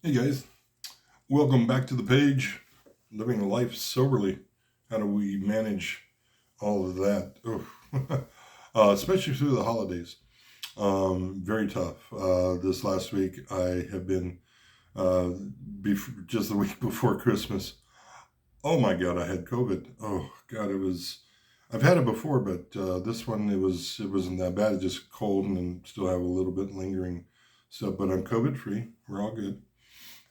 Hey guys, welcome back to the page. Living life soberly. How do we manage all of that? Especially through the holidays. Very tough. This last week, I have been just the week before Christmas. Oh my God, I had COVID. Oh God, it was. I've had it before, but this one it wasn't that bad. It just cold and still have a little bit lingering stuff. But I'm COVID free. We're all good.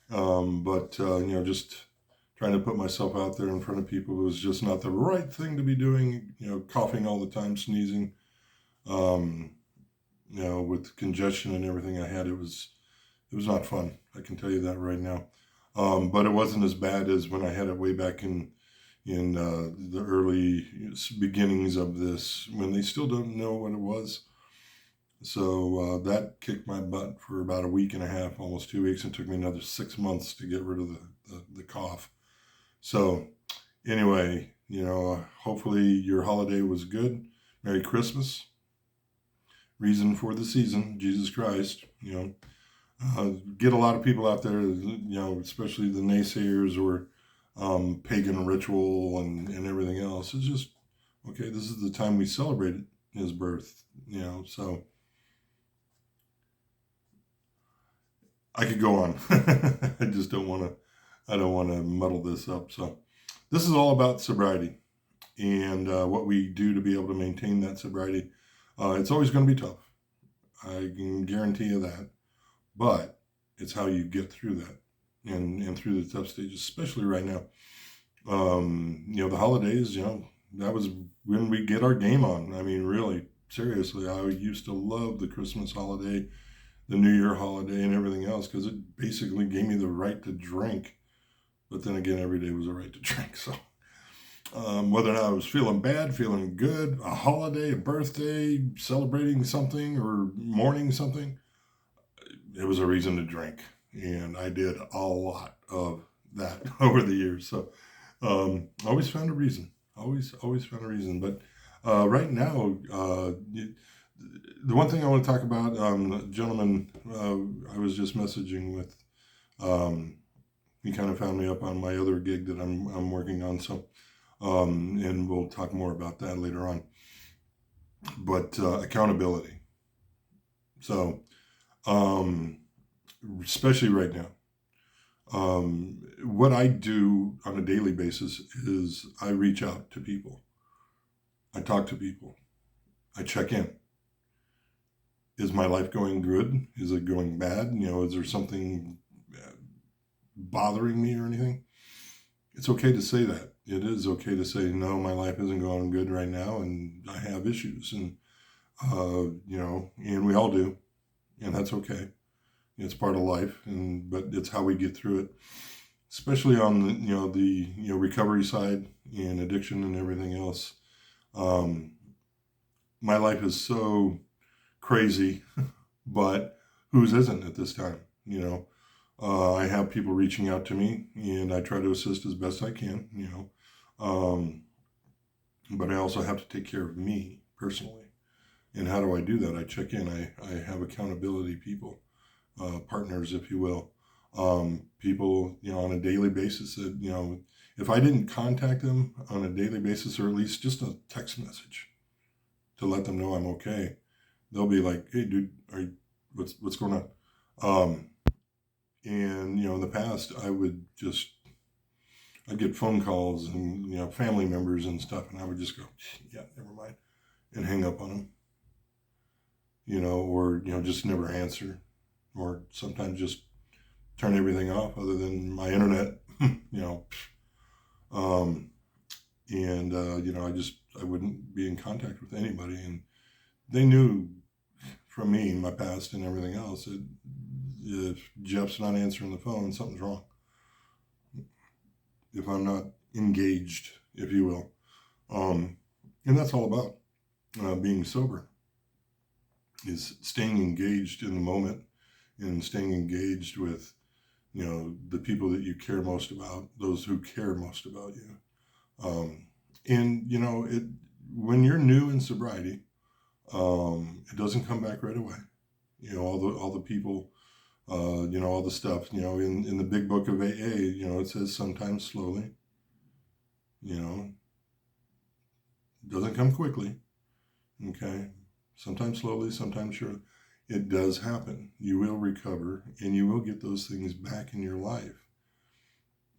But just trying to put myself out there in front of people was just not the right thing to be doing. Coughing all the time, sneezing. Um, with congestion and everything I had, it was not fun. I can tell you that right now. But it wasn't as bad as when I had it way back in the early beginnings of this, when they still don't know what it was. So that kicked my butt for about a week and a half, almost 2 weeks. It took me another 6 months to get rid of the cough. So anyway, hopefully your holiday was good. Merry Christmas. Reason for the season, Jesus Christ. Get a lot of people out there, especially the naysayers or pagan ritual and everything else. It's just, okay, this is the time we celebrate his birth, so I could go on. I just don't want to. I don't want to muddle this up. So, this is all about sobriety and what we do to be able to maintain that sobriety. It's always going to be tough. I can guarantee you that. But it's how you get through that and through the tough stages, especially right now. The holidays. That was when we get our game on. I mean, really, seriously, I used to love the Christmas holiday, the New Year holiday, and everything else because it basically gave me the right to drink. But then again, every day was a right to drink. So whether or not I was feeling bad, feeling good, a holiday, a birthday, celebrating something, or mourning something, it was a reason to drink. And I did a lot of that over the years. So always found a reason. Always found a reason. But right now, the one thing I want to talk about, the gentleman I was just messaging with, he kind of found me up on my other gig that I'm working on. So, and we'll talk more about that later on. But accountability. So, especially right now, what I do on a daily basis is I reach out to people. I talk to people. I check in. Is my life going good? Is it going bad? Is there something bothering me or anything? It's okay to say that. It is okay to say, no, my life isn't going good right now and I have issues. And, and we all do. And that's okay. It's part of life. But it's how we get through it, especially on the recovery side and addiction and everything else. My life is so crazy, but whose isn't at this time? I have people reaching out to me, and I try to assist as best I can. But I also have to take care of me personally. And how do I do that? I check in. I have accountability people, partners, if you will, people on a daily basis that if I didn't contact them on a daily basis, or at least just a text message to let them know I'm okay, they'll be like, "Hey, dude, what's going on?" And in the past, I'd get phone calls and family members and stuff, and I would just go, "Yeah, never mind," and hang up on them, or just never answer, or sometimes just turn everything off other than my internet, um, and I wouldn't be in contact with anybody, and they knew from me, my past and everything else, that if Jeff's not answering the phone, something's wrong. If I'm not engaged, if you will, and that's all about being sober, is staying engaged in the moment and staying engaged with the people that you care most about, those who care most about you. And when you're new in sobriety, it doesn't come back right away. All the people all the stuff, in the big book of AA, it says sometimes slowly, it doesn't come quickly. Okay. Sometimes slowly, sometimes surely. It does happen. You will recover and you will get those things back in your life.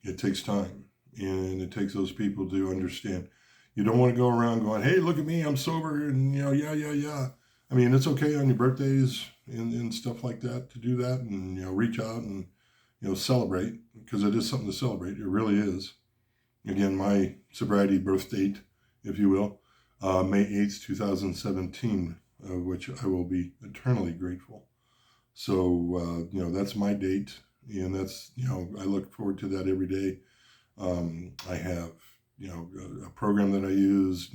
It takes time, and it takes those people to understand. You don't want to go around going, hey, look at me, I'm sober, and yeah. I mean, it's okay on your birthdays and stuff like that to do that, and reach out and celebrate, because it is something to celebrate. It really is. Again, my sobriety birth date, if you will, May 8th, 2017, which I will be eternally grateful. So, that's my date, and that's, I look forward to that every day. I have, a program that I use,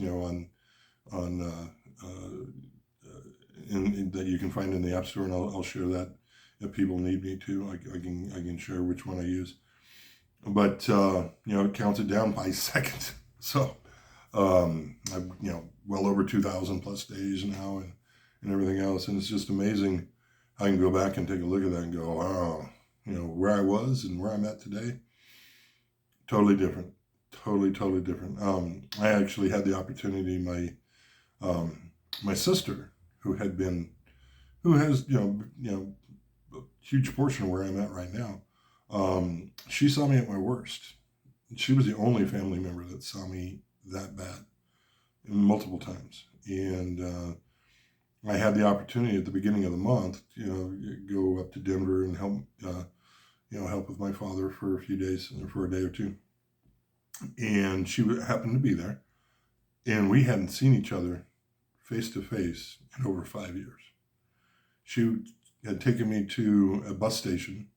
that you can find in the App Store, and I'll share that if people need me to. I can share which one I use. But, it counts it down by seconds. So, I've, well over 2,000 plus days now, and everything else. And it's just amazing. I can go back and take a look at that and go, wow, where I was and where I'm at today, totally different. Totally different. I actually had the opportunity, my sister, who has, a huge portion of where I'm at right now. She saw me at my worst. She was the only family member that saw me that bad multiple times. And I had the opportunity at the beginning of the month, go up to Denver and help with my father for a few days, for a day or two. And she happened to be there. And we hadn't seen each other face to face in over 5 years. She had taken me to a bus station,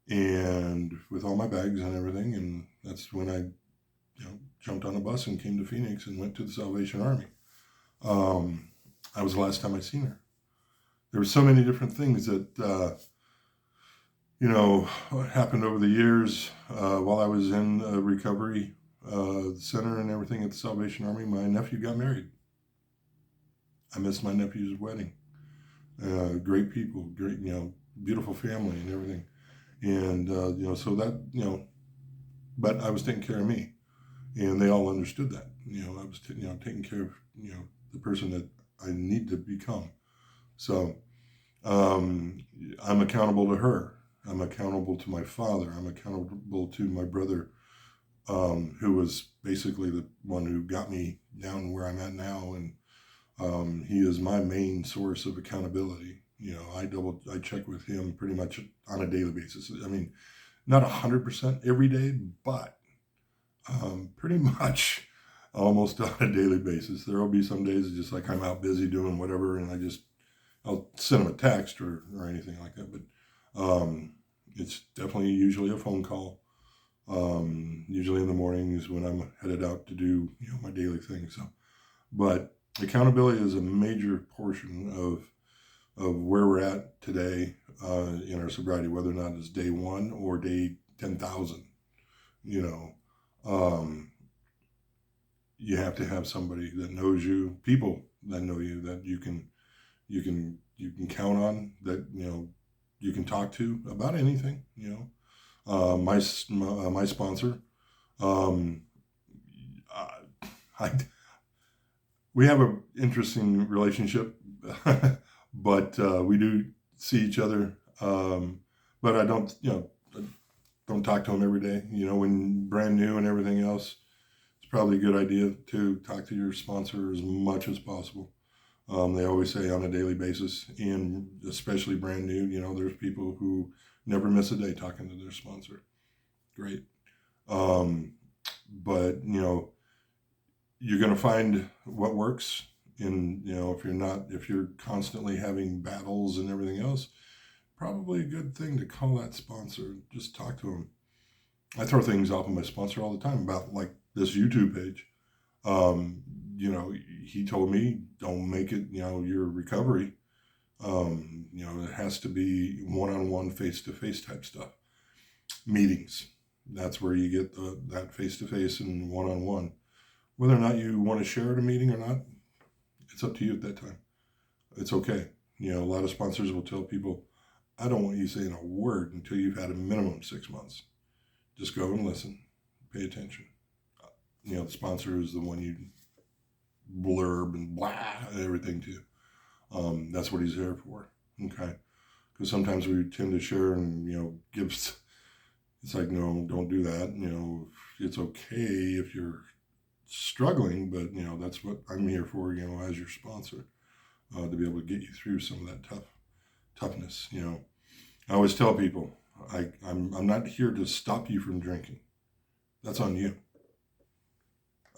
and with all my bags and everything, and that's when I jumped on a bus and came to Phoenix and went to the Salvation Army. That was the last time I seen her. There were so many different things that happened over the years while I was in a recovery center and everything at the Salvation Army. My nephew got married. I missed my nephew's wedding. Great people, great, beautiful family and everything. And, so that, but I was taking care of me, and they all understood that, I was, taking care of, the person that I need to become. So, I'm accountable to her. I'm accountable to my father. I'm accountable to my brother, who was basically the one who got me down where I'm at now. And he is my main source of accountability. I check with him pretty much on a daily basis. I mean, not 100% every day, but pretty much almost on a daily basis. There will be some days just like I'm out busy doing whatever, and I'll send him a text or anything like that. But it's definitely usually a phone call. Usually in the mornings when I'm headed out to do my daily thing. So, but accountability is a major portion of where we're at today in our sobriety, whether or not it's day 1 or day 10,000. You have to have somebody that knows you, people that know you, that you can count on, that you can talk to about anything. My sponsor, we have an interesting relationship, but we do see each other. But I don't talk to him every day. When brand new and everything else, it's probably a good idea to talk to your sponsor as much as possible. They always say on a daily basis, and especially brand new, there's people who never miss a day talking to their sponsor. Great. But, you're going to find what works. And, if you're constantly having battles and everything else, probably a good thing to call that sponsor. Just talk to them. I throw things off of my sponsor all the time about like this YouTube page. He told me, don't make it, your recovery. It has to be one-on-one, face-to-face type stuff. Meetings. That's where you get that face-to-face and one-on-one. Whether or not you want to share at a meeting or not, it's up to you at that time. It's okay. A lot of sponsors will tell people, I don't want you saying a word until you've had a minimum 6 months. Just go and listen, pay attention. You know, the sponsor is the one you blurb and blah everything to. That's what he's there for. Okay. Because sometimes we tend to share and, you know, it's like, no, don't do that. You know, it's okay if you're struggling, but, you know, that's what I'm here for, you know, as your sponsor, to be able to get you through some of that toughness. You know, I always tell people, I'm not here to stop you from drinking. That's on you.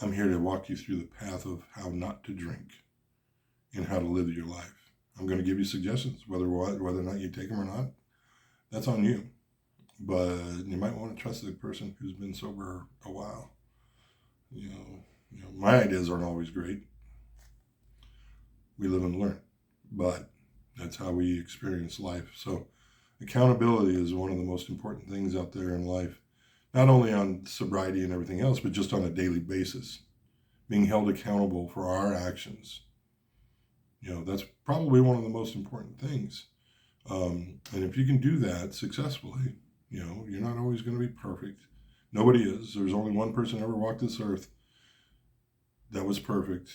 I'm here to walk you through the path of how not to drink and how to live your life. I'm going to give you suggestions, whether or not you take them or not. That's on you. But you might want to trust the person who's been sober a while. You know, my ideas aren't always great. We live and learn, but that's how we experience life. So accountability is one of the most important things out there in life, not only on sobriety and everything else, but just on a daily basis, being held accountable for our actions. You know, that's probably one of the most important things. And if you can do that successfully, you know, you're not always going to be perfect. Nobody is. There's only one person ever walked this earth that was perfect.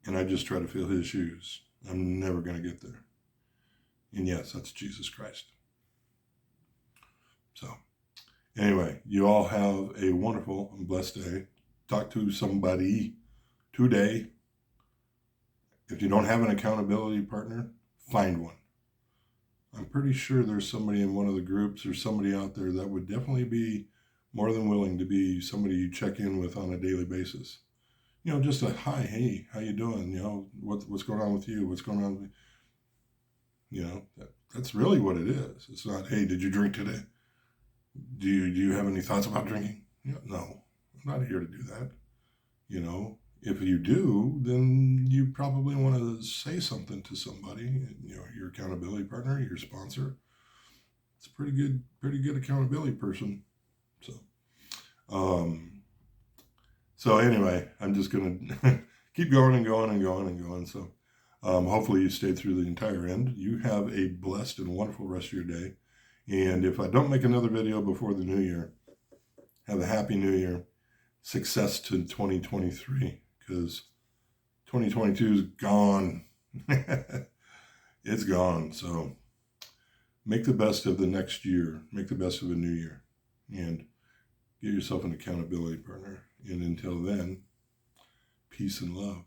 And I just try to fill his shoes. I'm never going to get there. And yes, that's Jesus Christ. So anyway, you all have a wonderful and blessed day. Talk to somebody today. If you don't have an accountability partner, find one. I'm pretty sure there's somebody in one of the groups or somebody out there that would definitely be more than willing to be somebody you check in with on a daily basis. You know, just a hi, hey, how you doing? You know, what's going on with you? What's going on with you? You know, that's really what it is. It's not, hey, did you drink today? Do you have any thoughts about drinking? No, I'm not here to do that. You know, if you do, then you probably want to say something to somebody, you know, your accountability partner, your sponsor. It's a pretty good accountability person. So anyway, I'm just going to keep going and going and going and going. So hopefully you stayed through the entire end. You have a blessed and wonderful rest of your day. And if I don't make another video before the new year, have a happy new year. Success to 2023, because 2022 is gone. It's gone. So make the best of the next year. Make the best of a new year. And get yourself an accountability partner. And until then, peace and love.